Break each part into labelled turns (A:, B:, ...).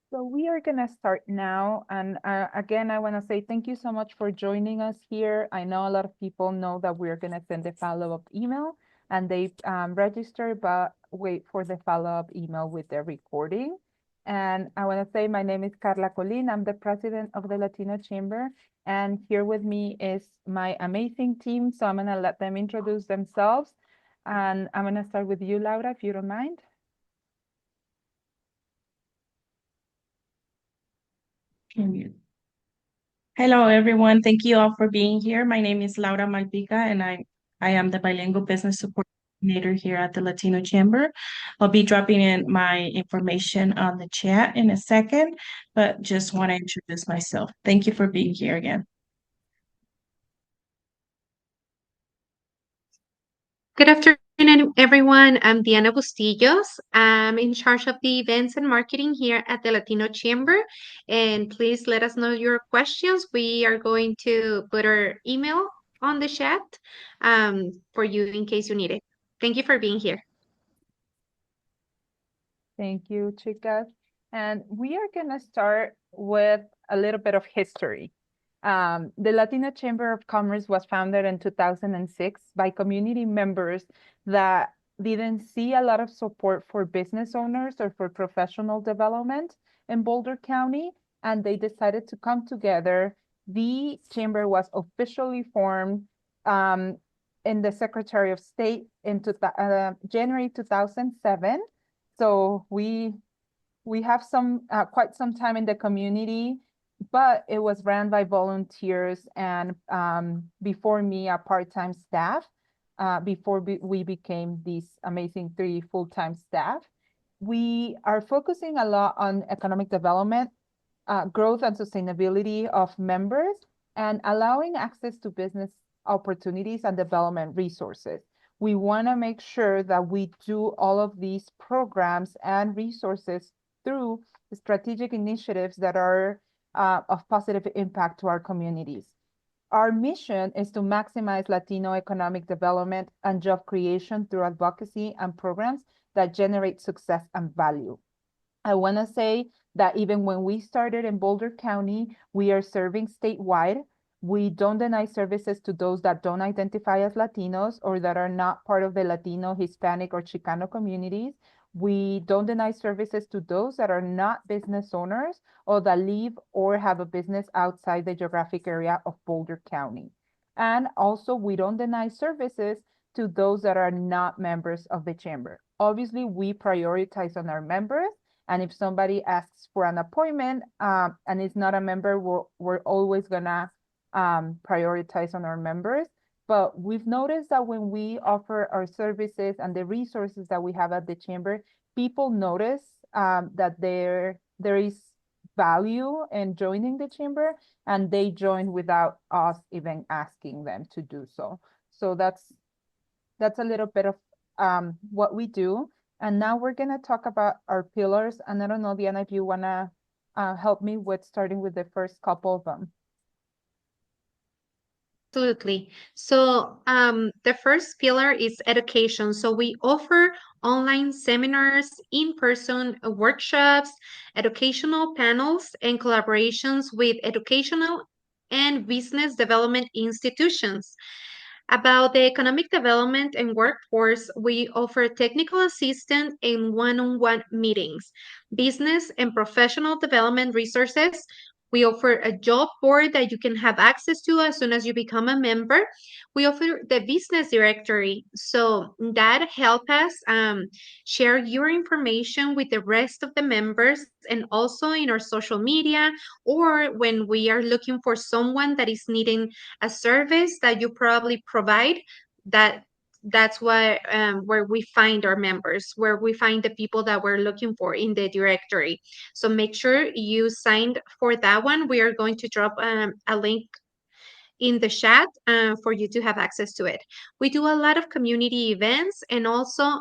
A: So we are going to start now. And again, I want to say thank you so much for joining us here. I know a lot of people know that we're going to send a follow-up email and they register, but wait for the follow-up email with the recording. And I want to say my name is Carla Colin. I'm the president of the Latino Chamber. And here with me is my amazing team. So I'm going to let them introduce themselves. And I'm going to start with you, Laura, if you don't mind.
B: Hello, everyone. Thank you all for being here. My name is Laura Malpica, and I am the Bilingual Business Support Coordinator here at the Latino Chamber. I'll be dropping in my information on the chat in a second, but just want to introduce myself. Thank you for being here again.
C: Good afternoon, everyone. I'm Diana Bustillos. I'm in charge of the events and marketing here at the Latino Chamber. And please let us know your questions. We are going to put our email on the chat for you in case you need it. Thank you for being here.
A: Thank you, chicas. And we are going to start with a little bit of history. The Latino Chamber of Commerce was founded in 2006 by community members that didn't see a lot of support for business owners or for professional development in Boulder County, and they decided to come together. The chamber was officially formed in the Secretary of State in January 2007. So we have some quite some time in the community, but it was ran by volunteers and before me, a part-time staff, before we became these amazing 3 full-time staff. We are focusing a lot on economic development, growth and sustainability of members, and allowing access to business opportunities and development resources. We want to make sure that we do all of these programs and resources through strategic initiatives that are of positive impact to our communities. Our mission is to maximize Latino economic development and job creation through advocacy and programs that generate success and value. I want to say that even when we started in Boulder County, we are serving statewide. We don't deny services to those that don't identify as Latinos or that are not part of the Latino, Hispanic, or Chicano communities. We don't deny services to those that are not business owners or that live or have a business outside the geographic area of Boulder County. And also, we don't deny services to those that are not members of the chamber. Obviously, we prioritize on our members, and if somebody asks for an appointment and is not a member, we're always gonna prioritize on our members. But we've noticed that when we offer our services and the resources that we have at the chamber, people notice that there is value in joining the chamber, and they join without us even asking them to do so. So that's a little bit of what we do. And now we're going to talk about our pillars. And I don't know, Diana, if you want to help me with starting with the first couple of them.
C: Absolutely. So the first pillar is education. So we offer online seminars, in-person workshops, educational panels, and collaborations with educational and business development institutions. About the economic development and workforce, we offer technical assistance and one-on-one meetings, business and professional development resources. We offer a job board that you can have access to as soon as you become a member. We offer the business directory, so that help us share your information with the rest of the members and also in our social media, or when we are looking for someone that is needing a service that you probably provide, that's why where we find our members, where we find the people that we're looking for in the directory. So make sure you signed for that one. We are going to drop a link in the chat for you to have access to it. We do a lot of community events and also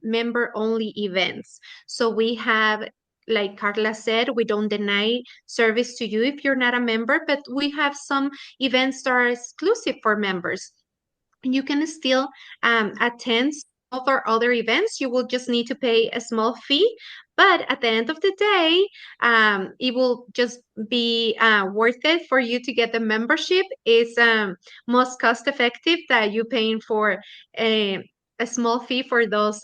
C: member only events. So we have, like Carla said, we don't deny service to you if you're not a member, but we have some events that are exclusive for members. You can still attend some of our other events. You will just need to pay a small fee, But at the end of the day, it will just be worth it for you to get the membership. It's most cost effective that you paying for a small fee for those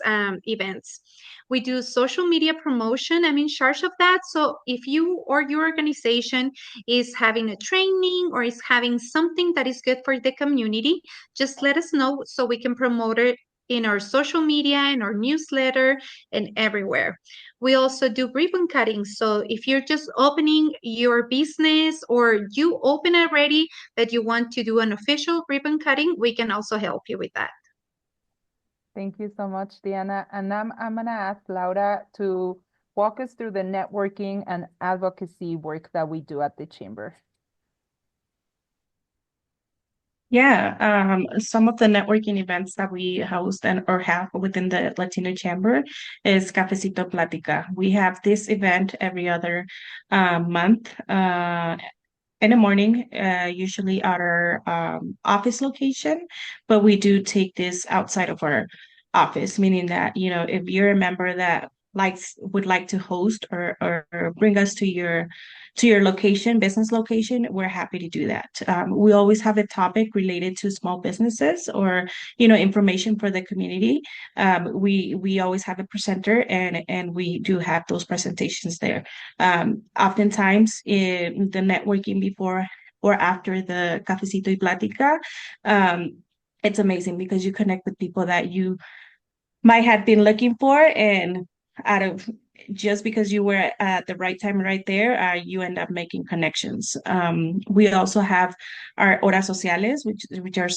C: events. We do social media promotion. I'm in charge of that. So if you or your organization is having a training or is having something that is good for the community, just let us know so we can promote it in our social media, in our newsletter, and everywhere. We also do ribbon cutting. So if you're just opening your business or you open already that you want to do an official ribbon cutting, we can also help you with that.
A: Thank you so much, Diana. And I'm going to ask Laura to walk us through the networking and advocacy work that we do at the Chamber.
B: Yeah, some of the networking events that we host or have within the Latino Chamber is Cafecito Plática. We have this event every other month in the morning, usually at our office location, but we do take this outside of our office, meaning that, if you're a member that would like to host or bring us to your location, business location, we're happy to do that. We always have a topic related to small businesses or, information for the community. We always have a presenter and we do have those presentations there. Oftentimes in the networking before or after the Cafecito y Plática, it's amazing because you connect with people that you might have been looking for, and out of just because you were at the right time right there, you end up making connections. We also have our horas sociales, which are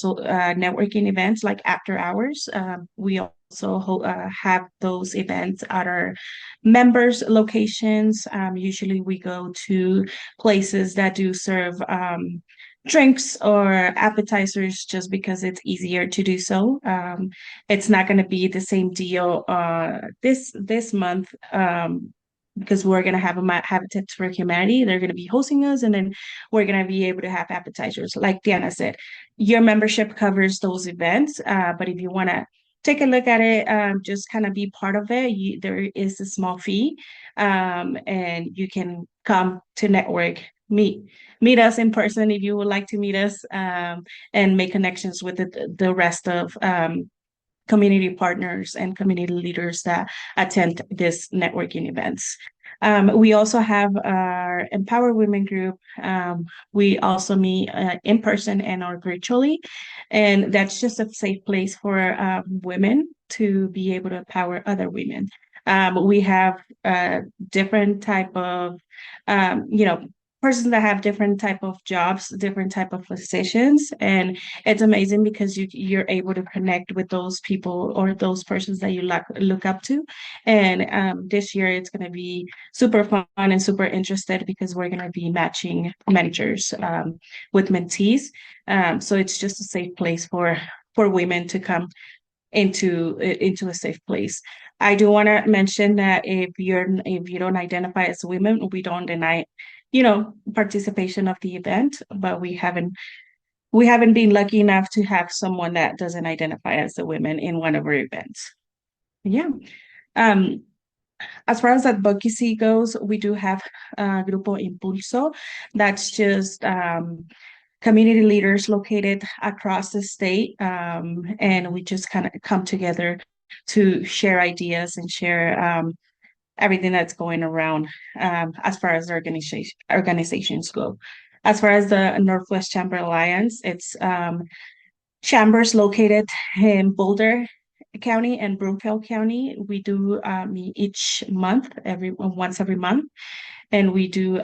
B: networking events like after hours. We also have those events at our members' locations. Usually we go to places that do serve drinks or appetizers just because it's easier to do so. It's not going to be the same deal this month because we're going to have a Habitat for Humanity. They're going to be hosting us, and then we're going to be able to have appetizers. Like Diana said, your membership covers those events, but if you want to take a look at it, just kind of be part of it, there is a small fee, and you can come to network, meet us in person if you would like to meet us, and make connections with the rest of community partners and community leaders that attend this networking events. We also have our Empower Women group. We also meet in person and or virtually, and that's just a safe place for women to be able to empower other women. We have different type of, persons that have different type of jobs, different type of positions, and it's amazing because you're able to connect with those people or those persons that you look up to. And this year it's going to be super fun and super interested because we're going to be matching managers with mentees. So it's just a safe place for women to come into a safe place. I do want to mention that if you don't identify as women, we don't deny, participation of the event, but we haven't been lucky enough to have someone that doesn't identify as a woman in one of our events. Yeah. As far as advocacy goes, we do have Grupo Impulso. That's just community leaders located across the state, and we just kind of come together to share ideas and share everything that's going around as far as organizations go. As far as the Northwest Chamber Alliance, it's chambers located in Boulder County and Broomfield County. We do meet each month, once every month, and we do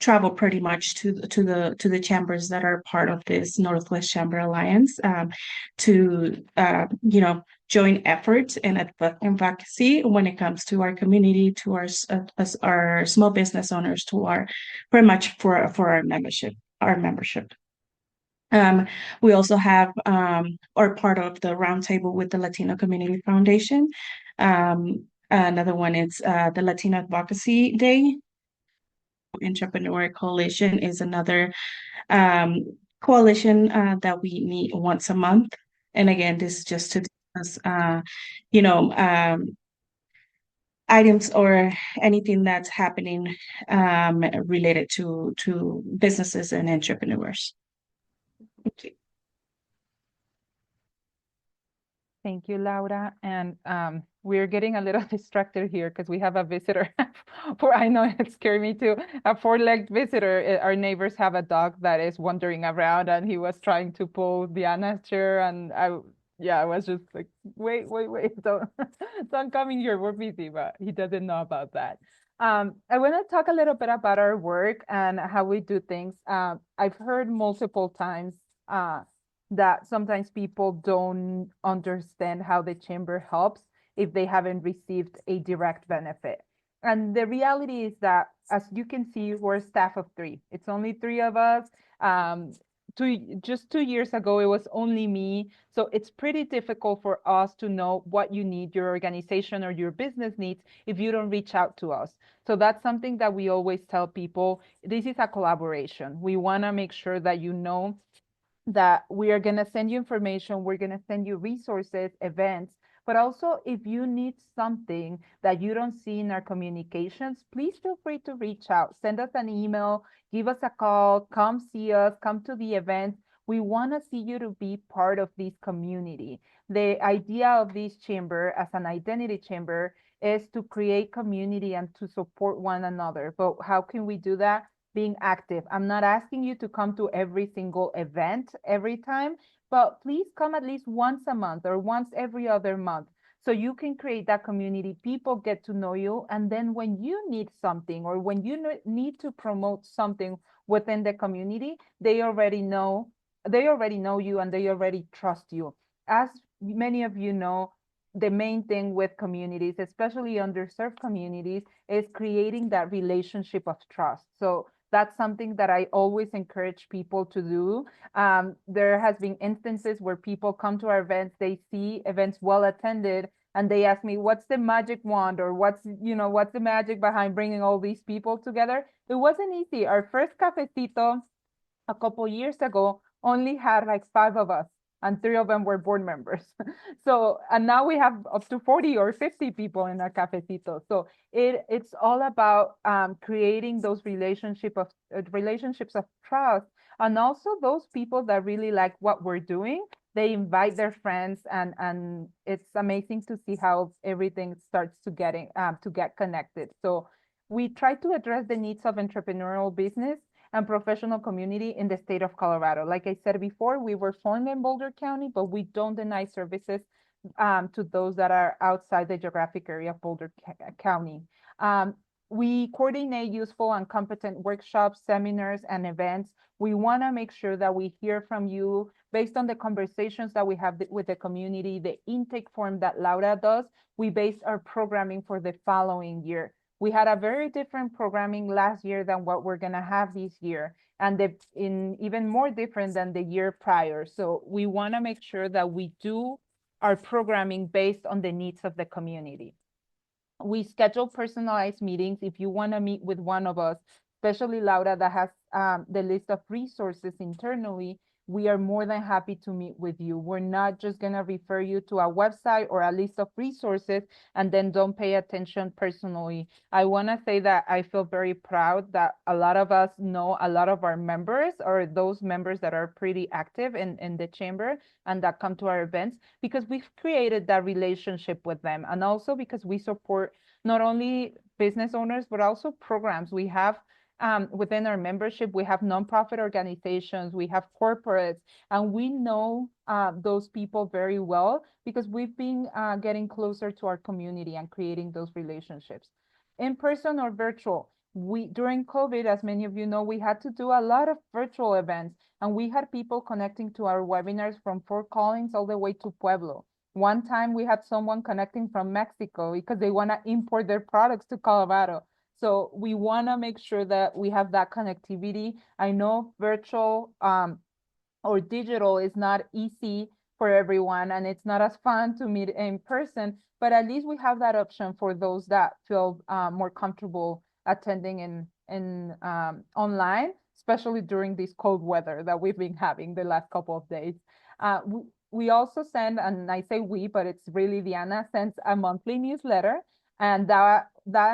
B: travel pretty much to the chambers that are part of this Northwest Chamber Alliance, to join efforts and advocacy when it comes to our community, to our small business owners, to our pretty much for our membership. We also have or part of the roundtable with the Latino Community Foundation. Another one is the Latino Advocacy Day. Entrepreneur Coalition is another coalition that we meet once a month. And again, this is just to discuss, items or anything that's happening related to businesses and entrepreneurs. Okay.
A: Thank you, Laura. And we're getting a little distracted here because we have a visitor. I know it scared me too. A four-legged visitor. Our neighbors have a dog that is wandering around, and he was trying to pull Diana's chair. And I was just like, wait, don't, don't come in here. We're busy, but he doesn't know about that. I want to talk a little bit about our work and how we do things. I've heard multiple times. That sometimes people don't understand how the chamber helps if they haven't received a direct benefit. And the reality is that, as you can see, we're a staff of 3. It's only 3 of us. Just 2 years ago, it was only me. So it's pretty difficult for us to know what you need, your organization or your business needs, if you don't reach out to us. So that's something that we always tell people. This is a collaboration. We want to make sure that you know that we are going to send you information, we're going to send you resources, events, but also if you need something that you don't see in our communications, please feel free to reach out. Send us an email, give us a call, come see us, come to the event. We want to see you to be part of this community. The idea of this chamber as an identity chamber is to create community and to support one another. But how can we do that? Being active. I'm not asking you to come to every single event every time, but please come at least once a month or once every other month so you can create that community. People get to know you. And then when you need something or when you need to promote something within the community, they already know you and they already trust you. As many of you know, the main thing with communities, especially underserved communities, is creating that relationship of trust. So that's something that I always encourage people to do. There has been instances where people come to our events, they see events well attended, and they ask me, what's the magic wand, or what's the magic behind bringing all these people together? It wasn't easy. Our first cafecito a couple years ago only had like 5 of us, and 3 of them were board members. So, and now we have up to 40 or 50 people in our cafecito. So it's all about creating those relationships of trust, and also those people that really like what we're doing. They invite their friends, and it's amazing to see how everything starts to get connected. So we try to address the needs of entrepreneurial business and professional community in the state of Colorado. Like I said before, we were formed in Boulder County, but we don't deny services to those that are outside the geographic area of Boulder County. We coordinate useful and competent workshops, seminars, and events. We want to make sure that we hear from you based on the conversations that we have with the community, the intake form that Laura does. We base our programming for the following year. We had a very different programming last year than what we're going to have this year, and even more different than the year prior. So we want to make sure that we do our programming based on the needs of the community. We schedule personalized meetings. If you want to meet with one of us, especially Laura that has the list of resources internally, we are more than happy to meet with you. We're not just going to refer you to a website or a list of resources and then don't pay attention personally. I want to say that I feel very proud that a lot of us know a lot of our members, or those members that are pretty active in the chamber and that come to our events, because we've created that relationship with them. And also because we support not only business owners, but also programs. We have within our membership, we have nonprofit organizations, we have corporates, and we know those people very well because we've been getting closer to our community and creating those relationships. In person or virtual, during COVID, as many of you know, we had to do a lot of virtual events, and we had people connecting to our webinars from Fort Collins all the way to Pueblo. One time we had someone connecting from Mexico because they want to import their products to Colorado. So we want to make sure that we have that connectivity. I know virtual or digital is not easy for everyone, and it's not as fun to meet in person, but at least we have that option for those that feel more comfortable attending in online, especially during this cold weather that we've been having the last couple of days. We also send, and I say we, but it's really Diana, sends a monthly newsletter. And that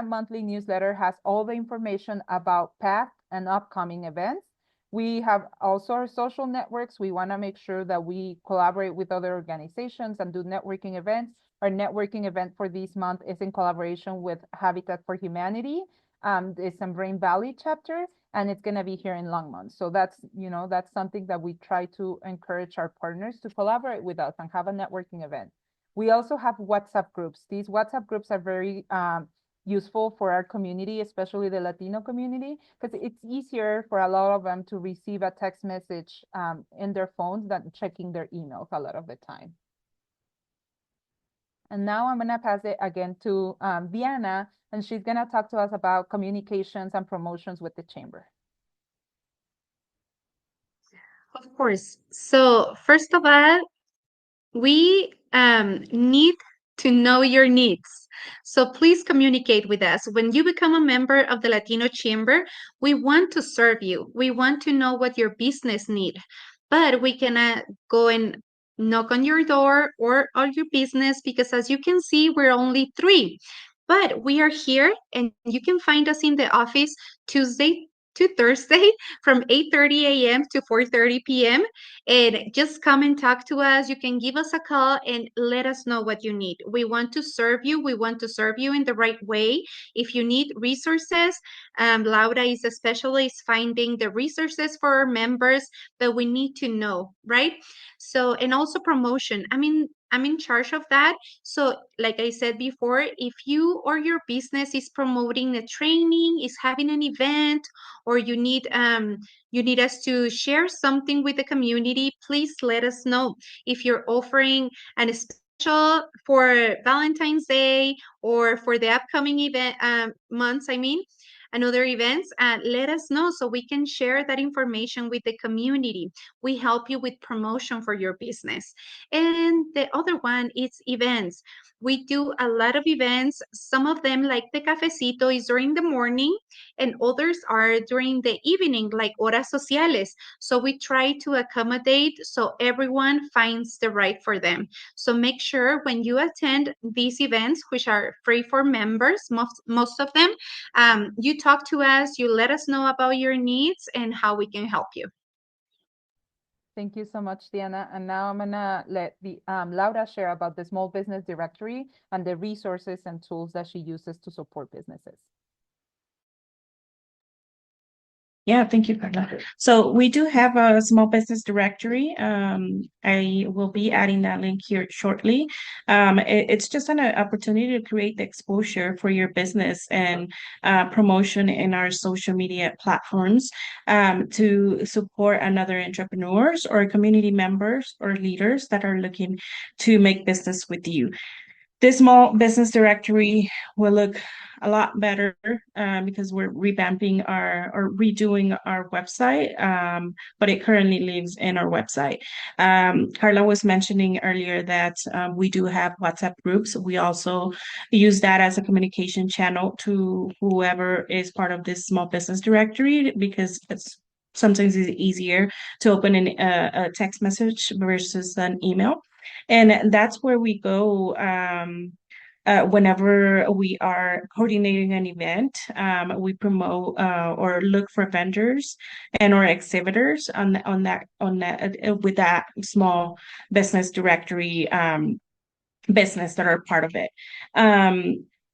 A: monthly newsletter has all the information about past and upcoming events. We have also our social networks. We want to make sure that we collaborate with other organizations and do networking events. Our networking event for this month is in collaboration with Habitat for Humanity. It's in Brain Valley chapter, and it's going to be here in Longmont. So that's, that's something that we try to encourage our partners to collaborate with us and have a networking event. We also have WhatsApp groups. These WhatsApp groups are very useful for our community, especially the Latino community, because it's easier for a lot of them to receive a text message in their phones than checking their emails a lot of the time. And now I'm going to pass it again to Diana, and she's going to talk to us about communications and promotions with the chamber.
C: Of course. So first of all, we need to know your needs. So please communicate with us. When you become a member of the Latino Chamber, we want to serve you. We want to know what your business need, but we cannot go and knock on your door or on your business because as you can see, we're only 3. But we are here and you can find us in the office Tuesday to Thursday from 8:30 a.m. to 4:30 p.m. And just come and talk to us. You can give us a call and let us know what you need. We want to serve you. We want to serve you in the right way. If you need resources, Laura is a specialist finding the resources for our members that we need to know, right? So, and also promotion. I'm in charge of that. So, like I said before, if you or your business is promoting a training, is having an event, or you need us to share something with the community, please let us know. If you're offering an special for Valentine's Day or for the upcoming event months, and other events, let us know so we can share that information with the community. We help you with promotion for your business. And the other one is events. We do a lot of events. Some of them, like the cafecito, is during the morning, and others are during the evening, like horas sociales. So we try to accommodate so everyone finds the right for them. So make sure when you attend these events, which are free for members, most of them, you talk to us, you let us know about your needs and how we can help you.
A: Thank you so much, Diana. And now I'm gonna let Laura share about the Small Business Directory and the resources and tools that she uses to support businesses.
B: Yeah, thank you, Carla. So we do have a small business directory. I will be adding that link here shortly. It's just an opportunity to create the exposure for your business and promotion in our social media platforms to support another entrepreneurs or community members or leaders that are looking to make business with you. This small business directory will look a lot better because we're revamping or redoing our website, but it currently lives in our website. Carla was mentioning earlier that we do have WhatsApp groups. We also use that as a communication channel to whoever is part of this small business directory because sometimes it's easier to open a text message versus an email. And that's where we go whenever we are coordinating an event. We promote or look for vendors and or exhibitors on that with that small business directory business that are part of it.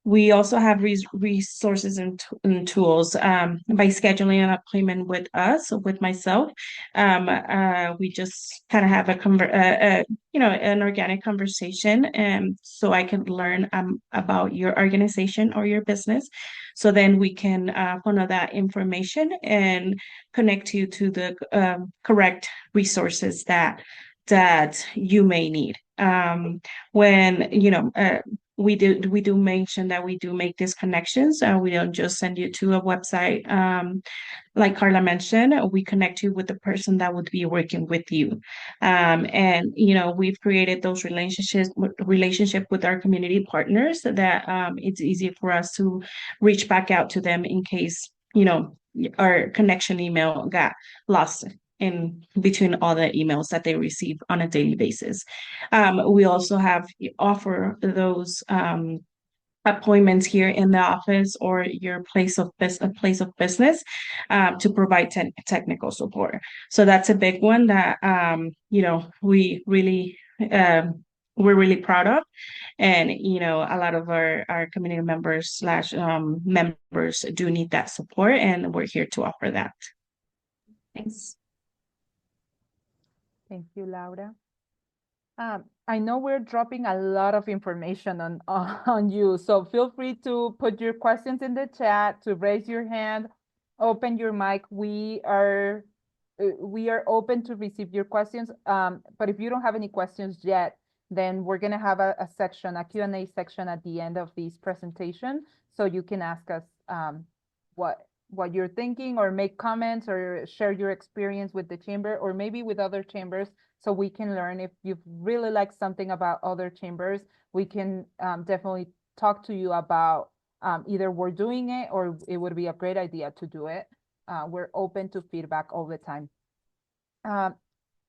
B: We also have resources and tools by scheduling an appointment with us, with myself. We just kind of have an organic conversation, and so I can learn about your organization or your business. So then we can funnel that information and connect you to the correct resources that you may need. When we do mention that we do make these connections. We don't just send you to a website. Like Carla mentioned, we connect you with the person that would be working with you. And we've created those relationship with our community partners that it's easy for us to reach back out to them in case our connection email got lost in between all the emails that they receive on a daily basis. We also offer those appointments here in the office or your place of business to provide technical support. So that's a big one that we really we're really proud of. And a lot of our community members slash members do need that support, and we're here to offer that. Thanks.
A: Thank you, Laura. I know we're dropping a lot of information on you, so feel free to put your questions in the chat, to raise your hand, open your mic. We are open to receive your questions. But if you don't have any questions yet, then we're gonna have a section, a Q&A section at the end of this presentation, so you can ask us what you're thinking, or make comments, or share your experience with the chamber, or maybe with other chambers, so we can learn. If you really like something about other chambers, we can definitely talk to you about either we're doing it or it would be a great idea to do it. We're open to feedback all the time.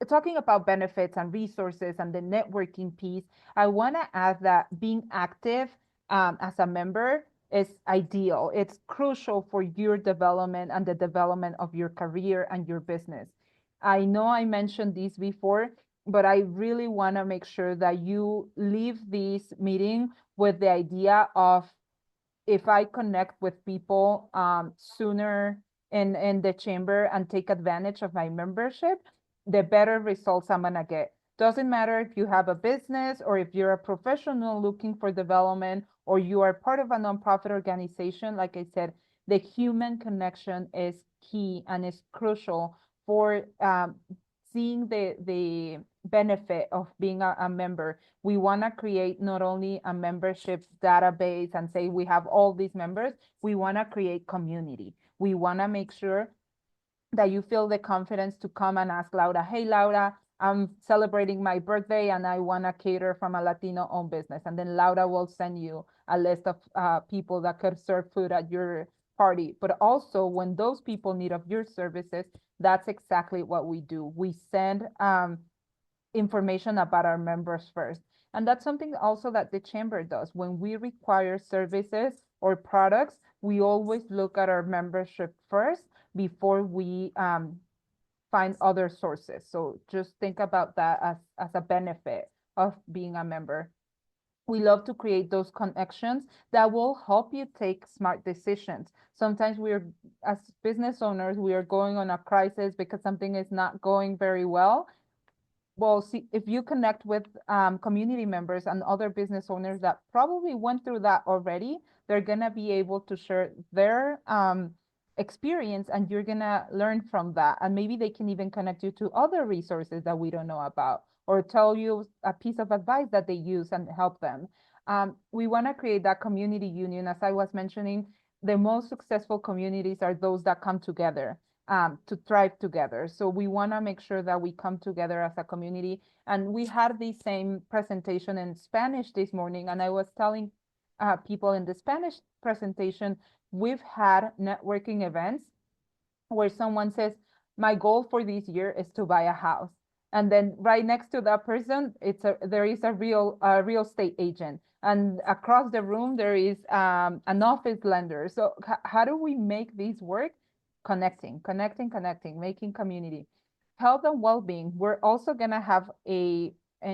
A: Talking about benefits and resources and the networking piece, I want to add that being active as a member is ideal. It's crucial for your development and the development of your career and your business. I know I mentioned this before, but I really want to make sure that you leave this meeting with the idea of, if I connect with people sooner in the chamber and take advantage of my membership, the better results I'm gonna get. Doesn't matter if you have a business or if you're a professional looking for development or you are part of a nonprofit organization. Like I said, the human connection is key and is crucial for seeing the benefit of being a member. We want to create not only a membership database and say we have all these members, we want to create community. We want to make sure that you feel the confidence to come and ask Laura, hey, Laura, I'm celebrating my birthday and I want to cater from a Latino-owned business. And then Laura will send you a list of people that could serve food at your party. But also, when those people need of your services, that's exactly what we do. We send information about our members first. And that's something also that the chamber does. When we require services or products, we always look at our membership first before we find other sources. So just think about that as a benefit of being a member. We love to create those connections that will help you take smart decisions. Sometimes as business owners, we are going on a crisis because something is not going very well. Well, see, if you connect with community members and other business owners that probably went through that already, they're gonna be able to share their experience, and you're gonna learn from that. And maybe they can even connect you to other resources that we don't know about, or tell you a piece of advice that they use and help them. We wanna create that community union. As I was mentioning, the most successful communities are those that come together to thrive together. So we wanna make sure that we come together as a community. And we had the same presentation in Spanish this morning, and I was telling people in the Spanish presentation, we've had networking events where someone says, my goal for this year is to buy a house. And then right next to that person, there is a real estate agent. And across the room, there is an office lender. So how do we make these work? Connecting, making community. Health and well-being. We're also gonna have in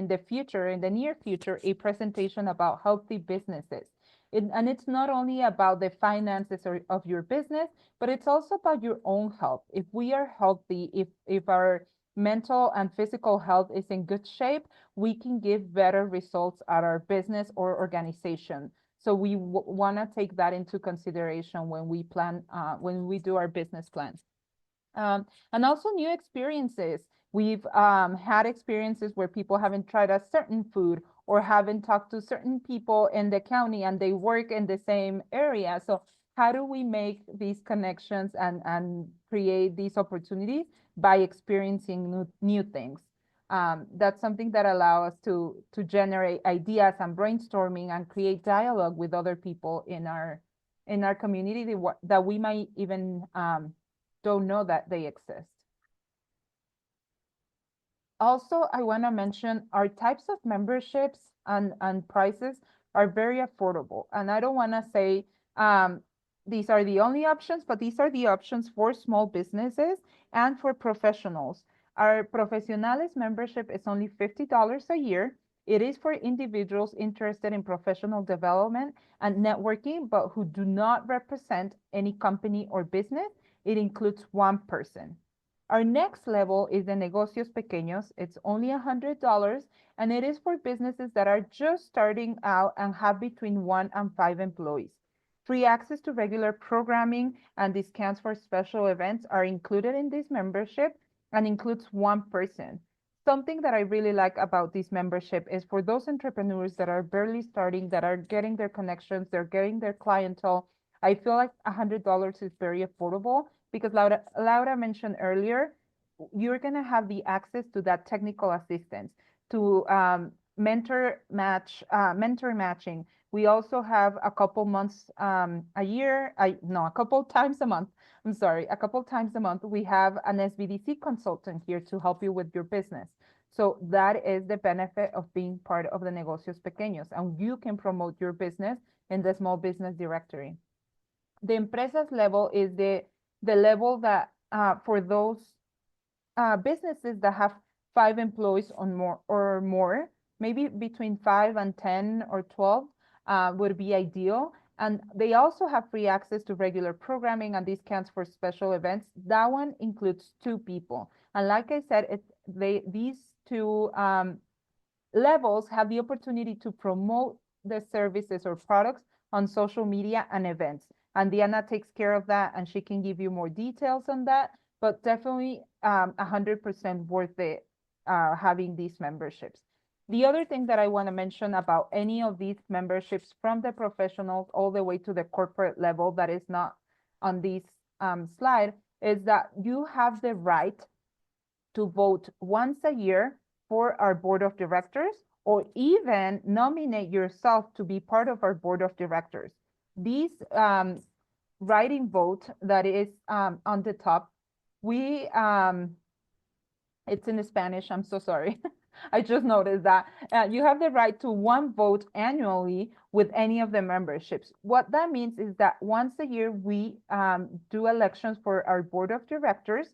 A: the near future, a presentation about healthy businesses. And it's not only about the finances of your business, but it's also about your own health. If we are healthy, if our mental and physical health is in good shape, we can give better results at our business or organization. So we want to take that into consideration when we plan, when we do our business plans. And also new experiences. We've had experiences where people haven't tried a certain food or haven't talked to certain people in the county and they work in the same area. So how do we make these connections and create these opportunities by experiencing new things? That's something that allows us to generate ideas and brainstorming and create dialogue with other people in our community that we might even don't know that they exist. Also, I want to mention our types of memberships and prices are very affordable. And I don't want to say these are the only options, but these are the options for small businesses and for professionals. Our Profesionales membership is only $50 a year. It is for individuals interested in professional development and networking, but who do not represent any company or business. It includes one person. Our next level is the Negocios Pequeños. It's only $100, and it is for businesses that are just starting out and have between 1 and 5 employees. Free access to regular programming and discounts for special events are included in this membership and includes one person. Something that I really like about this membership is for those entrepreneurs that are barely starting, that are getting their connections, they're getting their clientele. I feel like $100 is very affordable because Laura mentioned earlier, you're going to have the access to that technical assistance, to mentor matching. We also have a couple months a year, a couple times a month. I'm sorry, a couple times a month, we have an SBDC consultant here to help you with your business. So that is the benefit of being part of the Negocios Pequeños, and you can promote your business in the small business directory. The Empresas level is the level that for those businesses that have 5 employees or more, maybe between 5 and 10 or 12 would be ideal. And they also have free access to regular programming and discounts for special events. That one includes 2 people. And like I said, these 2 levels have the opportunity to promote the services or products on social media and events. And Diana takes care of that, and she can give you more details on that, but definitely 100% worth it having these memberships. The other thing that I want to mention about any of these memberships, from the professionals all the way to the corporate level that is not on this slide, is that you have the right to vote once a year for our board of directors, or even nominate yourself to be part of our board of directors. These writing vote that is on the top, it's in Spanish, I'm so sorry. I just noticed that you have the right to 1 vote annually with any of the memberships. What that means is that once a year we do elections for our board of directors,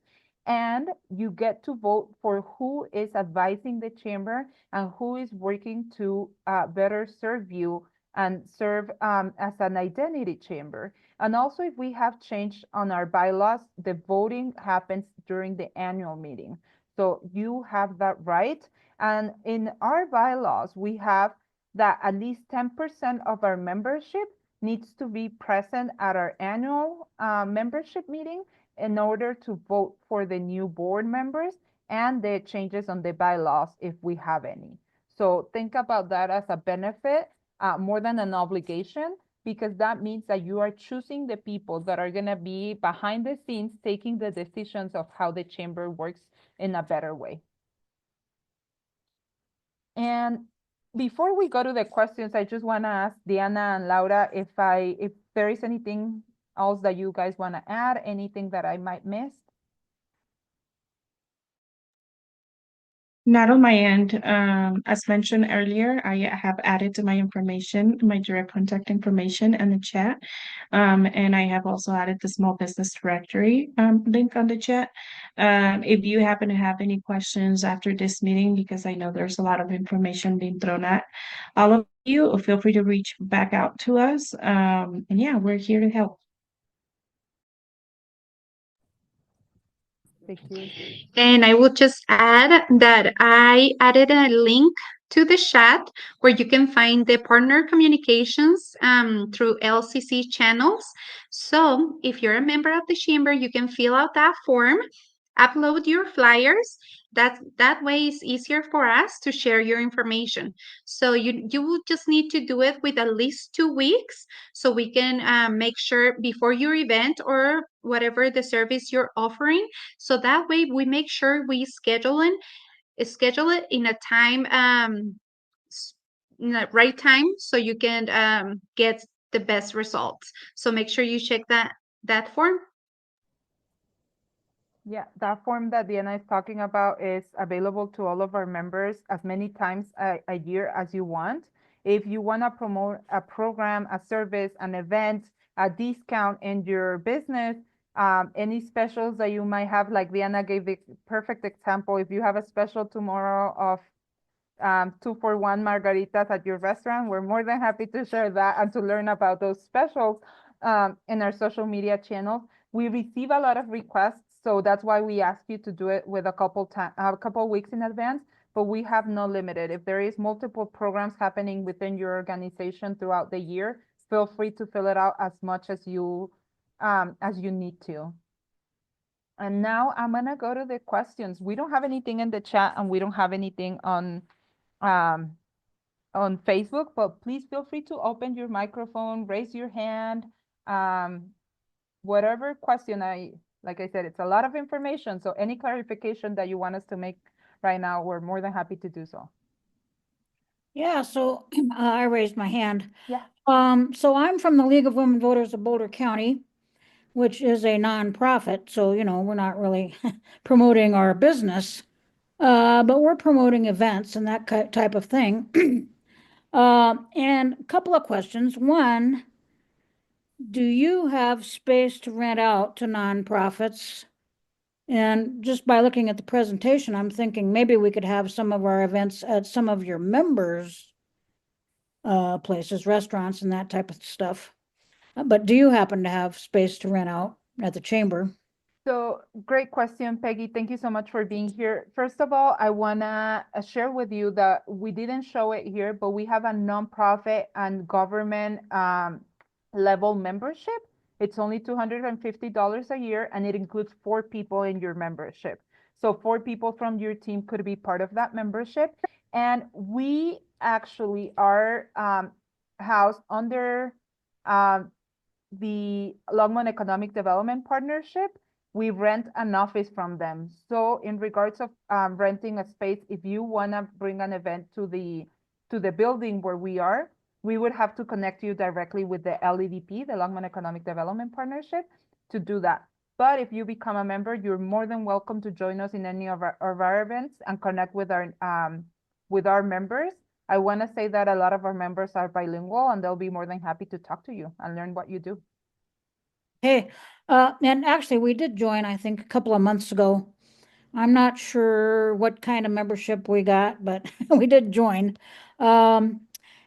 A: and you get to vote for who is advising the chamber and who is working to better serve you and serve as an identity chamber. And also, if we have change on our bylaws, the voting happens during the annual meeting. So you have that right. And in our bylaws, we have that at least 10% of our membership needs to be present at our annual membership meeting in order to vote for the new board members and the changes on the bylaws if we have any. So think about that as a benefit more than an obligation, because that means that you are choosing the people that are going to be behind the scenes taking the decisions of how the chamber works in a better way. And before we go to the questions, I just want to ask Diana and Laura if there is anything else that you guys want to add, anything that I might miss.
B: Not on my end. As mentioned earlier, I have added to my information, my direct contact information in the chat. And I have also added the small business directory link on the chat. If you happen to have any questions after this meeting, because I know there's a lot of information being thrown at all of you, feel free to reach back out to us. And yeah, we're here to help.
A: Thank you.
C: And I will just add that I added a link to the chat where you can find the partner communications through LCC channels. So if you're a member of the chamber, you can fill out that form, upload your flyers. That way it's easier for us to share your information. So you will just need to do it with at least 2 weeks, so we can make sure before your event or whatever the service you're offering. So that way we make sure we schedule it in a time, in the right time, so you can get the best results. So make sure you check that form.
A: Yeah, that form that Diana is talking about is available to all of our members as many times a year as you want. If you want to promote a program, a service, an event, a discount in your business, any specials that you might have, like Diana gave the perfect example. If you have a special tomorrow of 2-for-1 margaritas at your restaurant, we're more than happy to share that and to learn about those specials in our social media channels. We receive a lot of requests, so that's why we ask you to do it with a couple weeks in advance, but we have no limited. If there is multiple programs happening within your organization throughout the year, feel free to fill it out as much as you need to. And now I'm gonna go to the questions. We don't have anything in the chat and we don't have anything on Facebook, but please feel free to open your microphone, raise your hand, whatever question. Like I said, it's a lot of information, so any clarification that you want us to make right now, we're more than happy to do so.
D: Yeah, so I raised my hand.
A: Yeah.
D: So I'm from the League of Women Voters of Boulder County, which is a nonprofit. So, we're not really promoting our business, but we're promoting events and that type of thing. And a couple of questions. One, do you have space to rent out to nonprofits? And just by looking at the presentation, I'm thinking maybe we could have some of our events at some of your members' places, restaurants and that type of stuff. But do you happen to have space to rent out at the chamber?
A: So great question, Peggy. Thank you so much for being here. First of all, I wanna share with you that we didn't show it here, but we have a nonprofit and government level membership. It's only $250 a year, and it includes 4 people in your membership. So 4 people from your team could be part of that membership. And we actually are housed under the Longmont Economic Development Partnership. We rent an office from them. So in regards of renting a space, if you want to bring an event to the building where we are, we would have to connect you directly with the LEDP, the Longmont Economic Development Partnership, to do that. But if you become a member, you're more than welcome to join us in any of our events and connect with our members. I want to say that a lot of our members are bilingual, and they'll be more than happy to talk to you and learn what you do.
D: Hey, and actually we did join, I think, a couple of months ago. I'm not sure what kind of membership we got, but we did join.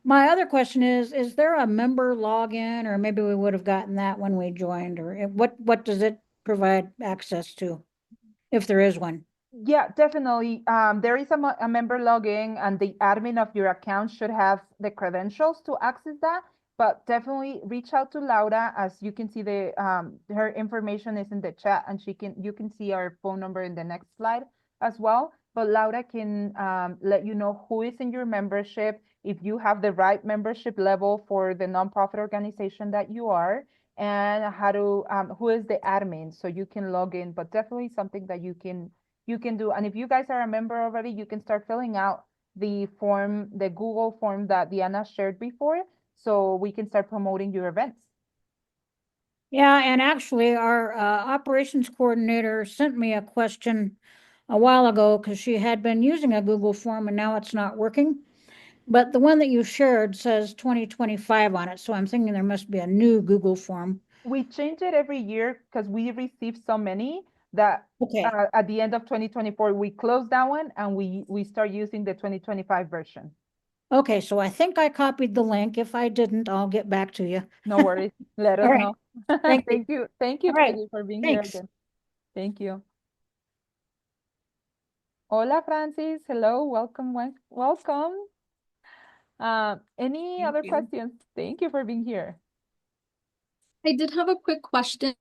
D: My other question is there a member login, or maybe we would have gotten that when we joined, or what does it provide access to, if there is one?
A: Yeah, definitely. There is a member login, and the admin of your account should have the credentials to access that. But definitely reach out to Laura. As you can see, her information is in the chat, and you can see our phone number in the next slide as well. But Laura can let you know who is in your membership, if you have the right membership level for the nonprofit organization that you are, and how to who is the admin, so you can log in. But definitely something that you can do. And if you guys are a member already, you can start filling out the form, the Google form that Diana shared before, so we can start promoting your events.
D: Yeah, and actually our operations coordinator sent me a question a while ago because she had been using a Google form and now it's not working. But the one that you shared says 2025 on it, so I'm thinking there must be a new Google form.
A: We change it every year because we receive so many that
D: Okay.
A: At the end of 2024, we close that one and we start using the 2025 version.
D: Okay, so I think I copied the link. If I didn't, I'll get back to you.
A: No worries. Let us
D: All right.
A: know.
D: Thank
A: Thank you. Thank you,
D: All right.
A: Peggy, for being
D: Thanks.
A: here again. Thank you. Hola, Francis. Hello. Welcome. Welcome. Any
E: Thank
A: other
E: you.
A: questions? Thank you for being here.
E: I did have a quick question.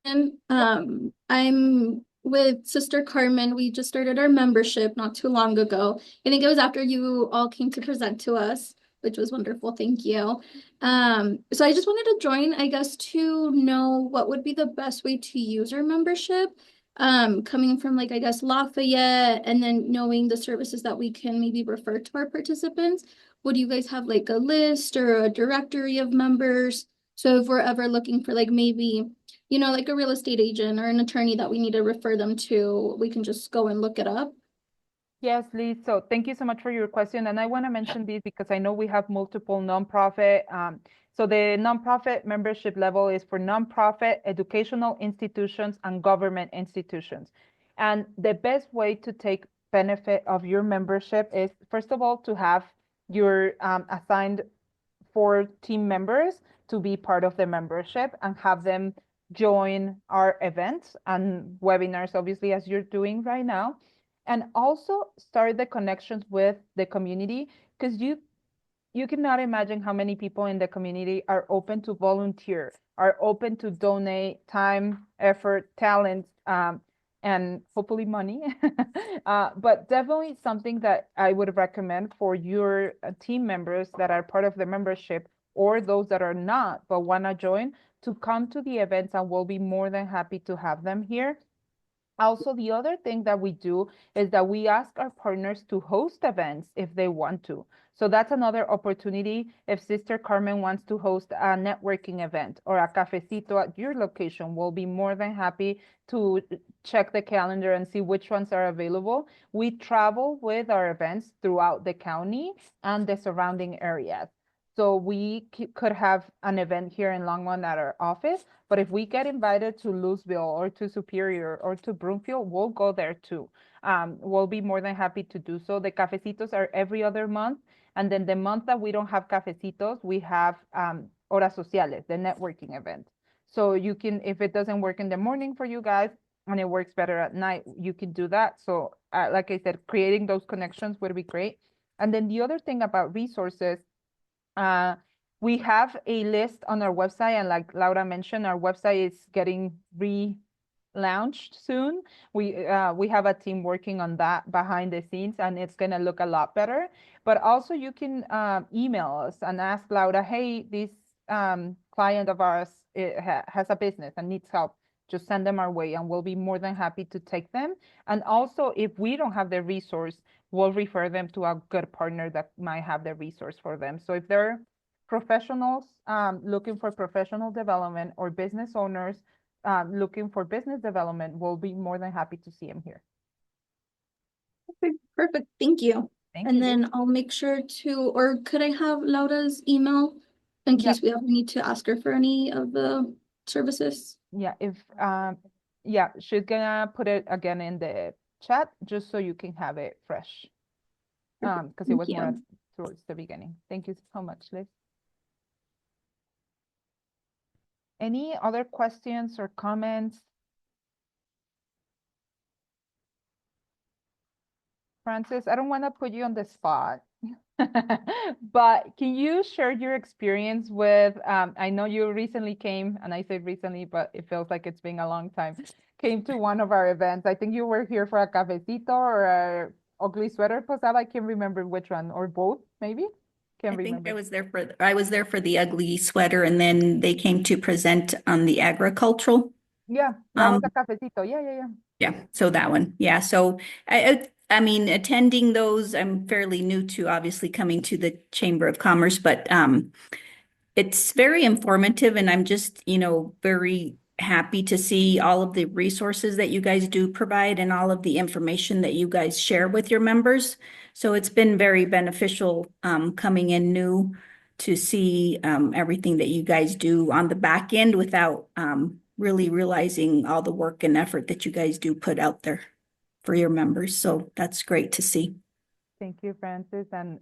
E: I'm with Sister Carmen. We just started our membership not too long ago. I think it was after you all came to present to us, which was wonderful. Thank you. So I just wanted to join, I guess, to know what would be the best way to use our membership. Coming from I guess Lafayette, and then knowing the services that we can maybe refer to our participants. Would you guys have a list or a directory of members? So if we're ever looking for maybe, a real estate agent or an attorney that we need to refer them to, we can just go and look it up.
A: Yes, Liz. So thank you so much for your question. And I want to mention this because I know we have multiple nonprofit. So the nonprofit membership level is for nonprofit, educational institutions, and government institutions. And the best way to take benefit of your membership is, first of all, to have your assigned 4 team members to be part of the membership and have them join our events and webinars, obviously, as you're doing right now. And also start the connections with the community, because you cannot imagine how many people in the community are open to volunteer, are open to donate time, effort, talent, and hopefully money. But definitely something that I would recommend for your team members that are part of the membership, or those that are not but want to join, to come to the events, and we'll be more than happy to have them here. Also, the other thing that we do is that we ask our partners to host events if they want to. So that's another opportunity. If Sister Carmen wants to host a networking event or a cafecito at your location, we'll be more than happy to check the calendar and see which ones are available. We travel with our events throughout the county and the surrounding areas. So we could have an event here in Longmont at our office, but if we get invited to Louisville or to Superior or to Broomfield, we'll go there too. We'll be more than happy to do so. The cafecitos are every other month. And then the month that we don't have cafecitos, we have Horas Sociales, the networking event. So you can, if it doesn't work in the morning for you guys and it works better at night, you can do that. So like I said, creating those connections would be great. And then the other thing about resources, we have a list on our website, and like Laura mentioned, our website is getting relaunched soon. We have a team working on that behind the scenes, and it's gonna look a lot better. But also you can email us and ask Laura, hey, this client of ours has a business and needs help. Just send them our way, and we'll be more than happy to take them. And also, if we don't have the resource, we'll refer them to a good partner that might have the resource for them. So if they're professionals looking for professional development, or business owners looking for business development, we'll be more than happy to see them here.
E: Okay, perfect. Thank you.
A: Thank
E: And
A: you.
E: then I'll make sure to, or could I have Laura's email in
A: Yeah.
E: case we ever need to ask her for any of the services?
A: Yeah, if yeah, she's gonna put it again in the chat just so you can have it fresh. Because it was
E: Thank
A: more
E: you.
A: towards the beginning. Thank you so much, Liz. Any other questions or comments? Francis, I don't want to put you on the spot, but can you share your experience with, I know you recently came, and I say recently, but it feels like it's been a long time, came to one of our events. I think you were here for a cafecito or a ugly sweater posada. I can't remember which one, or both, maybe? Can't
F: I think
A: remember.
F: I was there for the ugly sweater, and then they came to present on the agricultural.
A: Yeah, that was a cafecito. Yeah.
F: Yeah, so that one. Yeah, so I mean, attending those, I'm fairly new to, obviously, coming to the Chamber of Commerce, but it's very informative, and I'm just, very happy to see all of the resources that you guys do provide and all of the information that you guys share with your members. So it's been very beneficial coming in new to see everything that you guys do on the back end without really realizing all the work and effort that you guys do put out there for your members. So that's great to see.
A: Thank you, Francis. And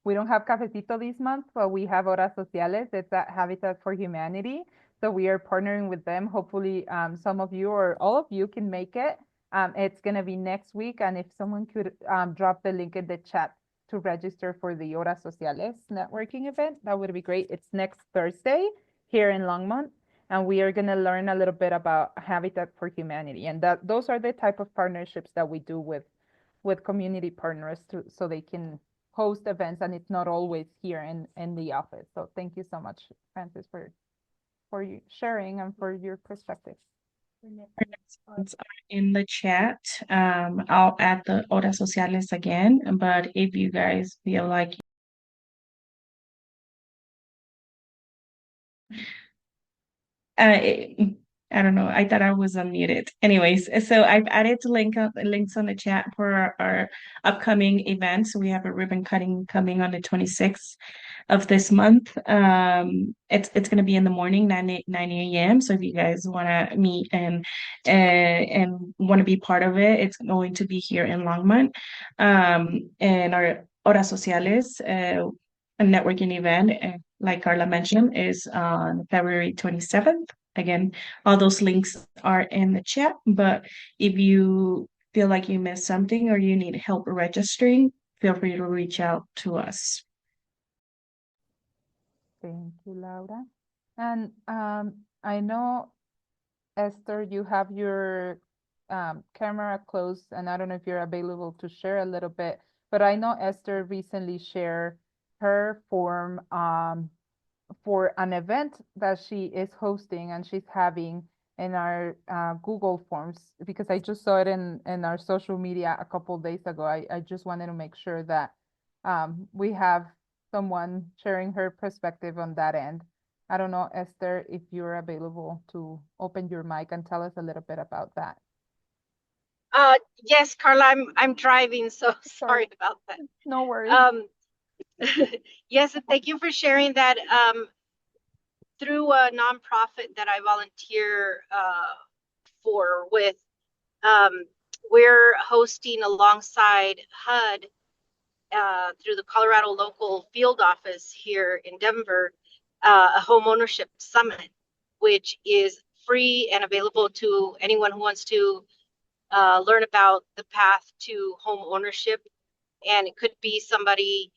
A: we don't have cafecito this month, but we have Horas Sociales. It's a Habitat for Humanity. So we are partnering with them. Hopefully some of you or all of you can make it. It's going to be next week. And if someone could drop the link in the chat to register for the Horas Sociales networking event, that would be great. It's next Thursday here in Longmont. And we are going to learn a little bit about Habitat for Humanity. And those are the type of partnerships that we do with community partners so they can host events, and it's not always here in the office. So thank you so much, Francis, for you sharing and for your perspective.
B: Our next ones are in the chat. I'll add the Horas Sociales again, but if you guys feel like I don't know. I thought I was unmuted. Anyways, so I've added links on the chat for our upcoming events. We have a ribbon cutting coming on the 26th of this month. It's going to be in the morning, 9 a.m. So if you guys want to meet and want to be part of it, it's going to be here in Longmont. And our Horas Sociales, a networking event, like Carla mentioned, is on February 27th. Again, all those links are in the chat, but if you feel like you missed something or you need help registering, feel free to reach out to us.
A: Thank you, Laura. And I know, Esther, you have your camera closed, and I don't know if you're available to share a little bit, but I know Esther recently shared her form for an event that she is hosting and she's having in our Google Forms, because I just saw it in our social media a couple days ago. I just wanted to make sure that we have someone sharing her perspective on that end. I don't know, Esther, if you're available to open your mic and tell us a little bit about that.
G: Yes, Carla, I'm driving, so sorry about that.
A: No worries.
G: Yes, and thank you for sharing that. Through a nonprofit that I volunteer for with, we're hosting alongside HUD through the Colorado local field office here in Denver, a home ownership summit, which is free and available to anyone who wants to learn about the path to home ownership. And it could be somebody,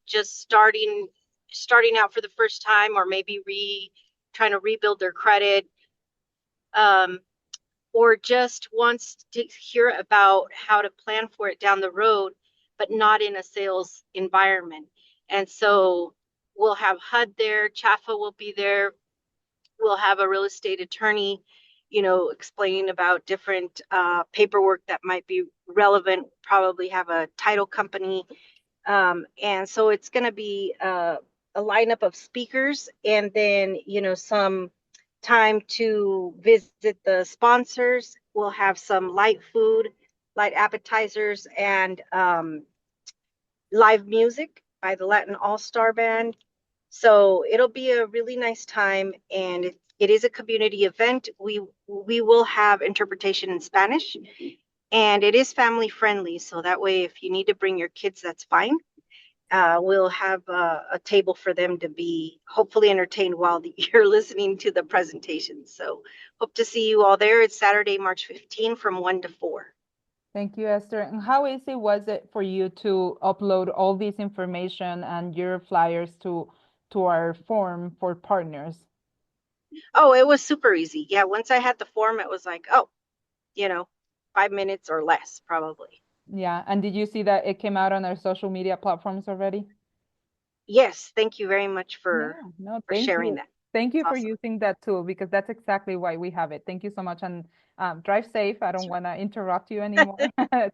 G: just starting out for the first time, or maybe trying to rebuild their credit, or just wants to hear about how to plan for it down the road, but not in a sales environment. And so we'll have HUD there, Chafa will be there, we'll have a real estate attorney, explaining about different paperwork that might be relevant, probably have a title company. And so it's going to be a lineup of speakers, and then, some time to visit the sponsors. We'll have some light food, light appetizers, and live music by the Latin All-Star Band. So it'll be a really nice time, and it is a community event. We will have interpretation in Spanish, and it is family friendly. So that way, if you need to bring your kids, that's fine. We'll have a table for them to be hopefully entertained while you're listening to the presentation. So hope to see you all there. It's Saturday, March 15 from 1 to 4.
A: Thank you, Esther. And how easy was it for you to upload all this information and your flyers to our form for partners?
G: Oh, it was super easy. Yeah, once I had the form, it was like, 5 minutes or less, probably.
A: Yeah, and did you see that it came out on our social media platforms already?
G: Yes, thank you very much for
A: thank
G: sharing
A: you.
G: that.
A: Thank you for
G: Awesome.
A: using that tool, because that's exactly why we have it. Thank you so much, and drive safe. I don't want to interrupt you anymore.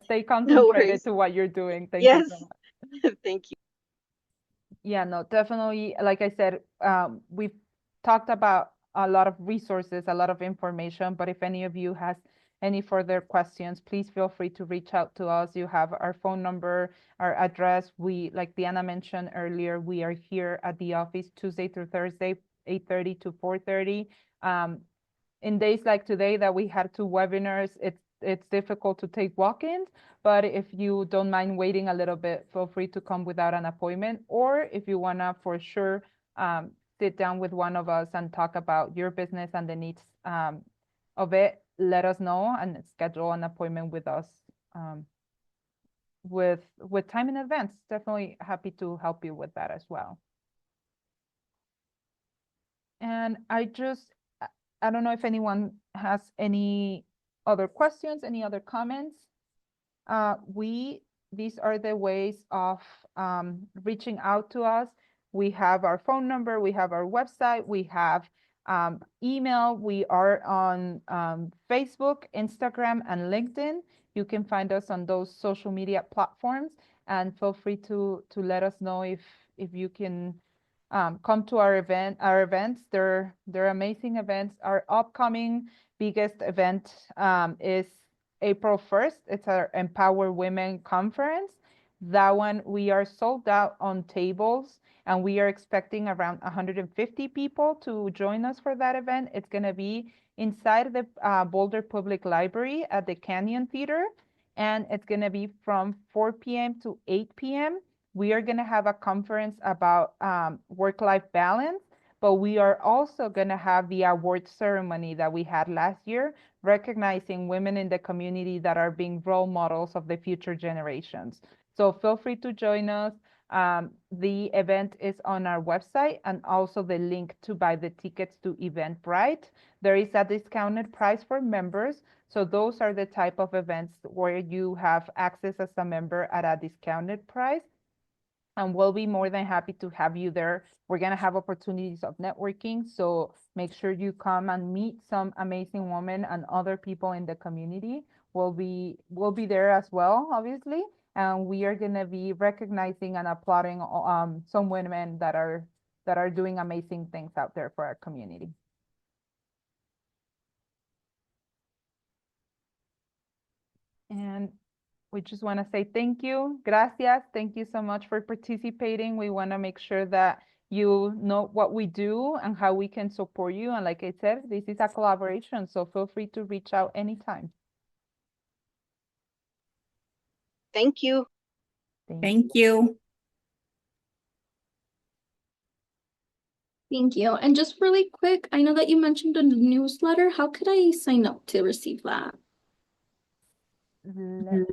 A: Stay concentrated to what you're doing. Thank you so much.
G: Thank you.
A: Yeah, no, definitely. Like I said, we've talked about a lot of resources, a lot of information, but if any of you has any further questions, please feel free to reach out to us. You have our phone number, our address. Like Diana mentioned earlier, we are here at the office Tuesday through Thursday, 8:30 to 4:30. In days like today that we had 2 webinars, it's difficult to take walk-ins, but if you don't mind waiting a little bit, feel free to come without an appointment. Or if you wanna for sure sit down with one of us and talk about your business and the needs of it, let us know and schedule an appointment with us with time in advance. Definitely happy to help you with that as well. And I don't know if anyone has any other questions, any other comments. These are the ways of reaching out to us. We have our phone number, we have our website, we have email. We are on Facebook, Instagram, and LinkedIn. You can find us on those social media platforms, and feel free to let us know if you can come to our events. They're amazing events. Our upcoming biggest event is April 1st. It's our Empower Women Conference. That one, we are sold out on tables, and we are expecting around 150 people to join us for that event. It's going to be inside the Boulder Public Library at the Canyon Theater, and it's going to be from 4 p.m. to 8 p.m. We are going to have a conference about work-life balance, but we are also going to have the award ceremony that we had last year, recognizing women in the community that are being role models of the future generations. So feel free to join us. The event is on our website, and also the link to buy the tickets to Eventbrite. There is a discounted price for members. So those are the type of events where you have access as a member at a discounted price. And we'll be more than happy to have you there. We're going to have opportunities of networking. So make sure you come and meet some amazing women and other people in the community. We'll be there as well, obviously. And we are going to be recognizing and applauding some women that are doing amazing things out there for our community. And we just want to say thank you. Gracias. Thank you so much for participating. We want to make sure that you know what we do and how we can support you. And like I said, this is a collaboration, so feel free to reach out anytime.
G: Thank you.
F: Thank you.
E: Thank you. And just really quick, I know that you mentioned a newsletter. How could I sign up to receive that?
A: Let